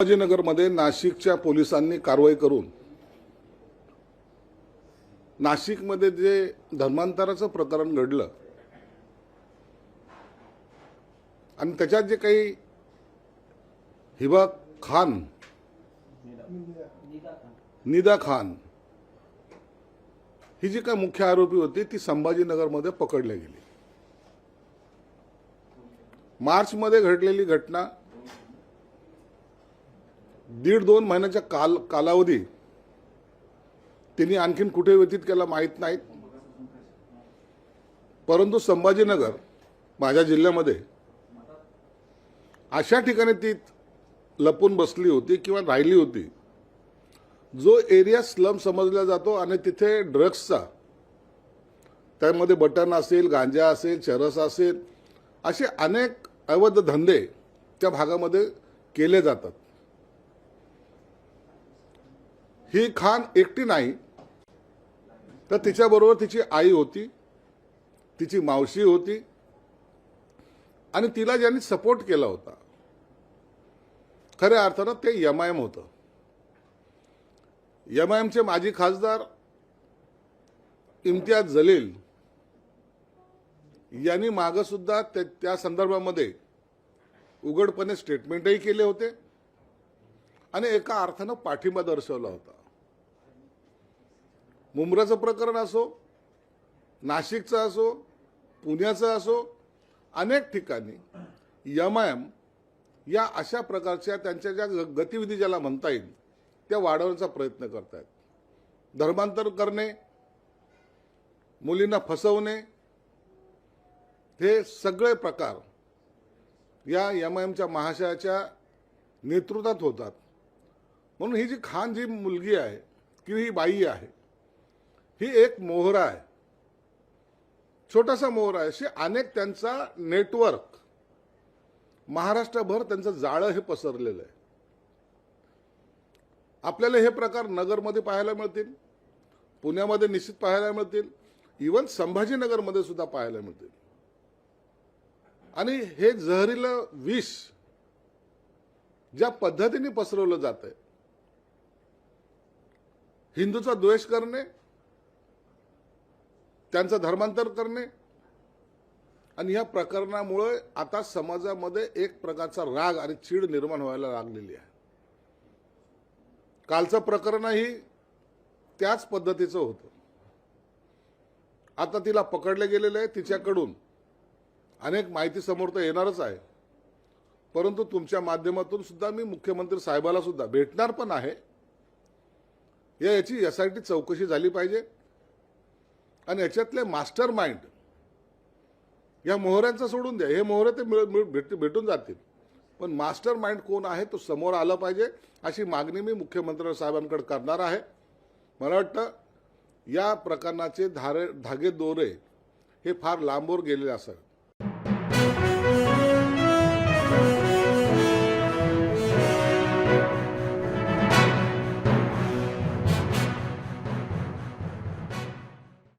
संभाजीनगरमध्ये नाशिकच्या पोलिसांनी कारवाई करून नाशिकमध्ये जे धर्मांतराचं प्रकरण घडलं आणि त्याच्यात जे काही हिबा खान, निदा खान ही जी काही मुख्य आरोपी होती ती संभाजीनगरमध्ये पकडली गेली। मार्चमध्ये घडलेली घटना 1.5-2 महिन्याच्या कालावधी तिने आणखीन कुठे व्यतीत केला माहीत नाही, परंतु संभाजीनगर माझ्या जिल्ह्यामध्ये अशा ठिकाणी ती लपून बसली होती किंवा राहिली होती जो एरिया स्लम समजला जातो आणि तिथे ड्रग्सचा, त्यामध्ये बटन असेल, गांजा असेल, चरस असेल, असे अनेक अवैध धंदे त्या भागामध्ये केले जातात। ही खान एकटी नाही तर तिच्याबरोबर तिची आई होती, तिची मावशी होती आणि तिला ज्यांनी सपोर्ट केला होता खऱ्या अर्थानं ते एमआयएम होतं। एमआयएमचे माजी खासदार इम्तियाज जलील यांनी मागे सुद्धा त्या संदर्भामध्ये उघडपणे स्टेटमेंटही केले होते आणि एका अर्थानं पाठिंबा दर्शवला होता। मुंब्राचं प्रकरण असो, नाशिकचं असो, पुण्याचं असो, अनेक ठिकाणी एमआयएम या अशा प्रकारच्या त्यांच्या ज्या गतिविधी ज्याला म्हणता येईल त्या वाढवण्याचा प्रयत्न करतात। धर्मांतर करणे, मुलींना फसवणे, हे सगळे प्रकार या एमआयएमच्या महाशयाच्या नेतृत्वात होतात। म्हणून ही जी खान जी मुलगी आहे किंवा ही बाई आहे ही एक मोहरा आहे, छोटासा मोहरा आहे। असे अनेक त्यांचा नेटवर्क महाराष्ट्रभर त्यांचं जाळं हे पसरलेलं आहे। आपल्याला हे प्रकार नगरमध्ये पाहायला मिळतील, पुण्यामध्ये निश्चित पाहायला मिळतील, इवन संभाजीनगरमध्ये सुद्धा पाहायला मिळतील। आणि हे जहरीलं विष ज्या पद्धतीने पसरवलं जातंय, हिंदूचा द्वेष करणे, त्यांचं धर्मांतर करणे, आणि या प्रकरणामुळे आता समाजामध्ये एक प्रकारचा राग आणि चीड निर्माण व्हायला लागलेली आहे। कालचं प्रकरणही त्याच पद्धतीचं होतं। आता तिला पकडले गेलेले आहे, तिच्याकडून अनेक माहिती समोर तर येणारच आहे, परंतु तुमच्या माध्यमातून सुद्धा मी मुख्यमंत्री साहेबाला सुद्धा भेटणार पण आहे। याची एसआयटी चौकशी झाली पाहिजे आणि याच्यातले मास्टर माइंड या मोहऱ्यांचा सोडून द्या, हे मोहरे ते भेटून जातील, पण मास्टर माइंड कोण आहे तो समोर आला पाहिजे, अशी मागणी मी मुख्यमंत्री साहेबांकडे करणार आहे। मला वाटतं या प्रकरणाचे धागे दोरे हे फार लांबवर गेलेले असावे।